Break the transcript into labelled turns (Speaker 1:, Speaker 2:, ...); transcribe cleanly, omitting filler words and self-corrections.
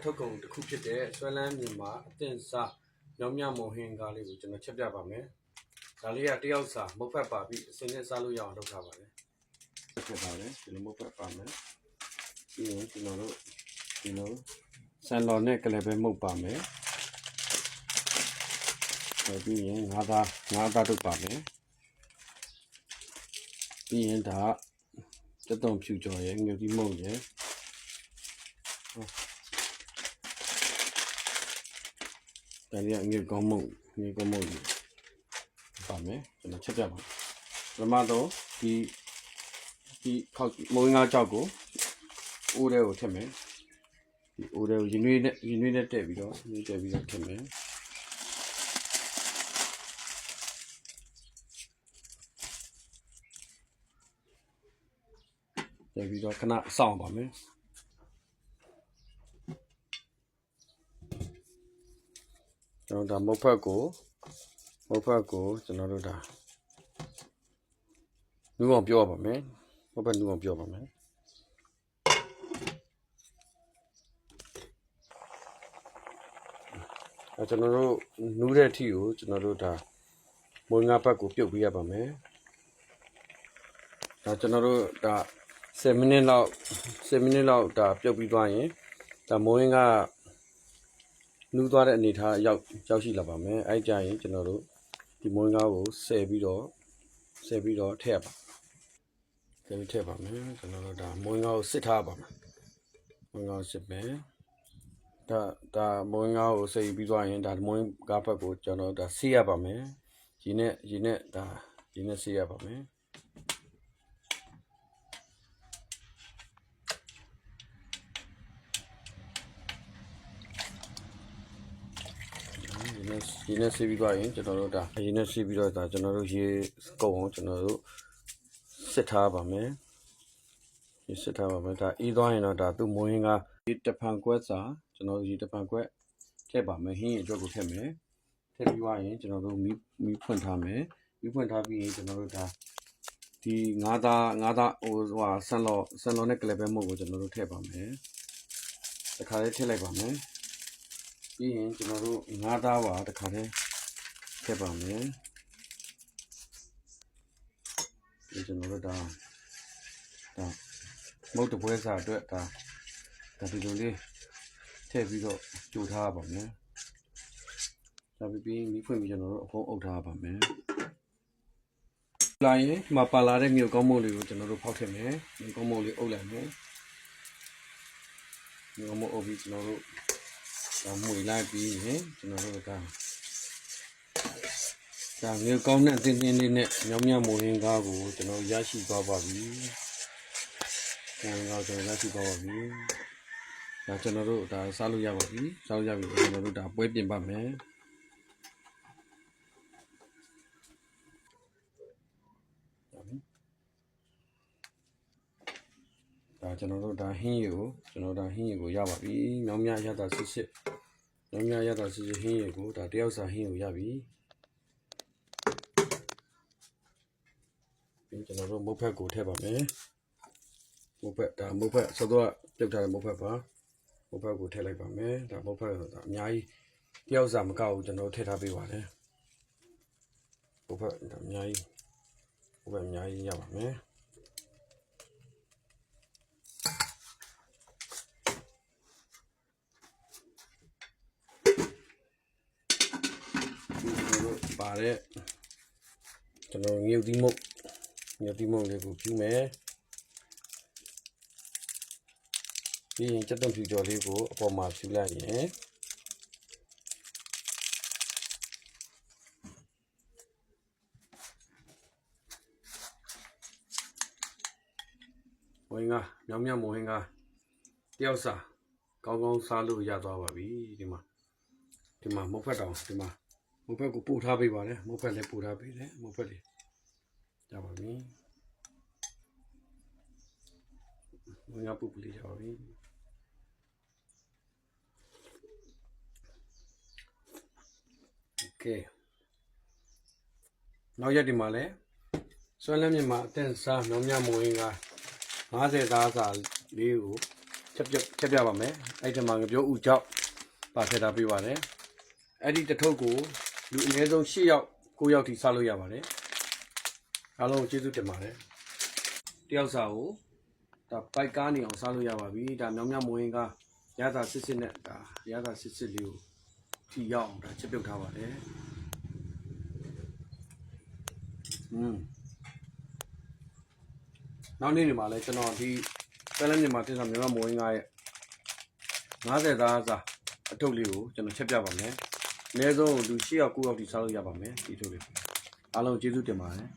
Speaker 1: ထုတ်ကုန်တစ်ခုဖြစ်တဲ့ဆွဲလန်းမြန်မာအသင့်စားမြောင်းမြမုံဟင်းကားလေးကိုကျွန်တော်ချက်ပြပါမယ်။ဒါလေးကတယောက်စာမုတ်ဖက်ပါပြီးအစင်းနဲ့စားလို့ရအောင်လုပ်ထားပါတယ်။ချက်ပါလေဒီလိုမုတ်ဖက်ပါမယ်။ပြီးရင်ကျွန်တော်တို့ဒီလိုဆန်တော်နဲ့ကလေးပဲမှုတ်ပါမယ်။ပြီးရင်ငါးသားထုတ်ပါမယ်။ပြီးရင်ဒါစက်တုံဖြူကြော်ရဲ့ငွေပြီးမုံရဲ့ဒါလေးကငွေကောင်းမုံပါမယ်ကျွန်တော်ချက်ပြပါပထမတော့ဒီခောက်မုံငါးကြောက်ကိုအိုးထဲကိုထည့်မယ်ဒီအိုးထဲကိုရင်နွေးနဲ့တက်ပြီးတော့ထည့်မယ်တက်ပြီးတော့ခဏစောင့်ပါမယ်ကျွန်တော်ဒါမုတ်ဖက်ကိုကျွန်တော်တို့ဒါနူးအောင်ပြောပါမယ်မုတ်ဖက်နူးအောင်ပြောပါမယ်ကျွန်တော်တို့နူးတဲ့အထိကိုကျွန်တော်တို့ဒါမုံငါးဘက်ကိုပြုတ်ပေးရပါမယ်ဒါကျွန်တော်တို့ဒါ10မိနစ်လောက်ဒါပြုတ်ပြီးသွားရင်ဒါမုံငါးနူးသွားတဲ့အနေထားရောက်ရှိလာပါမယ်အဲ့ကြရင်ကျွန်တော်တို့ဒီမုံငါးကိုဆယ်ပြီးတော့ထည့်ပါထည့်ပါမယ်ကျွန်တော်တို့ဒါမုံငါးကိုစစ်ထားပါမယ်မုံငါးကိုစစ်မယ်ဒါမုံငါးကိုစစ်ပြီးသွားရင်ဒါမုံငါးဘက်ကိုကျွန်တော်ဒါဆေးရပါမယ်ရေနဲ့ဆေးရပါမယ်ရေနဲ့ဆေးပြီးသွားရင်ကျွန်တော်တို့ဒါရေနဲ့ဆေးပြီးတော့ဒါကျွန်တော်တို့ရေကုန်အောင်ကျွန်တော်တို့စစ်ထားပါမယ်ဒါအေးသွားရင်တော့ဒါသူ့မုံရင်းကရေတဖန်ကွက်စာကျွန်တော်တို့ရေတဖန်ကွက်ထည့်ပါမယ်ဟင်းအတွက်ကိုထည့်မယ်ထည့်ပြီးသွားရင်ကျွန်တော်တို့မီးဖွင့်ထားမယ်မီးဖွင့်ထားပြီးရင်ကျွန်တော်တို့ဒါဒီငါးသားဆန်လော်နဲ့ကလပဲမုတ်ကိုကျွန်တော်တို့ထည့်ပါမယ်တခါလေးထည့်လိုက်ပါမယ်ပြီးရင်ကျွန်တော်တို့ငါးသားပါတခါလေးထည့်ပါမယ်ဒီကျွန်တော်တို့ဒါမုတ်တပွဲစာအတွက်ဒါဒီလိုလေးထည့်ပြီးတော့ကြိုထားပါမယ်ဒါပြီးမီးဖွင့်ပြီးကျွန်တော်တို့အဖုံးအုပ်ထားပါမယ်လာရင်ဒီမှာပါလာတဲ့မြို့ကောင်းမုံလေးကိုကျွန်တော်တို့ဖောက်ထည့်မယ်မြို့ကောင်းမုံလေးအုပ်လိုက်မယ်မြို့ကောင်းမုံအုပ်ပြီးကျွန်တော်တို့ဒါမှွေလိုက်ပြီးရင်ကျွန်တော်တို့ဒါမြို့ကောင်းတဲ့တင်းလေးနဲ့မြောင်းမြမိုးရင်းကားကိုကျွန်တော်ရရှိသွားပါပြီကျွန်တော်ရရှိသွားပါပြီဒါကျွန်တော်တို့ဒါစားလို့ရပါပြီကျွန်တော်တို့ဒါပွဲပြင်ပါမယ်ဒါကျွန်တော်တို့ဒါဟင်းရည်ကိုရပါပြီမြောင်းမြရတာစစ်ဟင်းရည်ကိုဒါတယောက်စာဟင်းကိုရပြီပြီးကျွန်တော်တို့မုတ်ဖက်ကိုထည့်ပါမယ်မုတ်ဖက်စောတော့ပြုတ်ထားတဲ့မုတ်ဖက်ပါမုတ်ဖက်ကိုထည့်လိုက်ပါမယ်ဒါမုတ်ဖက်ဆိုတာအများကြီးတယောက်စာမကောက်ဘူးကျွန်တော်ထည့်ထားပေးပါတယ်မုတ်ဖက်အများကြီးရပါမယ်ပါတဲ့ကျွန်တော်ငြုပ်သီးမုတ်လေးကိုဖြူမယ်ပြီးရင်စက်တုံဖြူကြော်လေးကိုအပေါ်မှာဖြူလိုက်ရင်မြောင်းမြမုံဟင်းကတယောက်စာကောင်းစားလို့ရသွားပါပြီဒီမှာမုတ်ဖက်တောင်ဒီမှာမုတ်ဖက်ကိုပို့ထားပေးပါတယ်မုတ်ဖက်လေးပို့ထားပေးတယ်မုတ်ဖက်လေးရပါပြီမုံငါပုတ်လေးရပါပြီโอเคနောက်ရက်ဒီမှာလဲဆွဲလန်းမြန်မာအသင့်စားမြောင်းမြမုံဟင်းက50သားစာလေးကို ချက်ပြပါမယ်အဲ့ဒီမှာငပြောဥကြောက်ပါထည့်ထားပေးပါတယ်အဲ့ဒီတစ်ထုပ်ကိုလူအနည်းဆုံး10ယောက်9ယောက်ထိစားလို့ရပါတယ်အားလုံးကျေးဇူးတင်ပါတယ်တယောက်စာကိုဒါပိုက်ကားနေအောင်စားလို့ရပါပြီဒါမြောင်မြောင်မွေးကားရသာစစ်နဲ့ဒါရသာစစ်လေးကိုထိရောက်အောင်ဒါချက်ပြုတ်ထားပါတယ်နောက်နေ့နေမှာလဲကျွန်တော်ဒီပန်းလန်းနေမှာတင်ဆောင်မြန်မာမွေးကားရဲ့50သားစားအထုပ်လေးကိုကျွန်တော်ချက်ပြပါမယ်အနည်းဆုံးလူ10ယောက်9ယောက်ထိစားလို့ရပါမယ်ဒီထုပ်လေးအားလုံးကျေးဇူးတင်ပါတယ်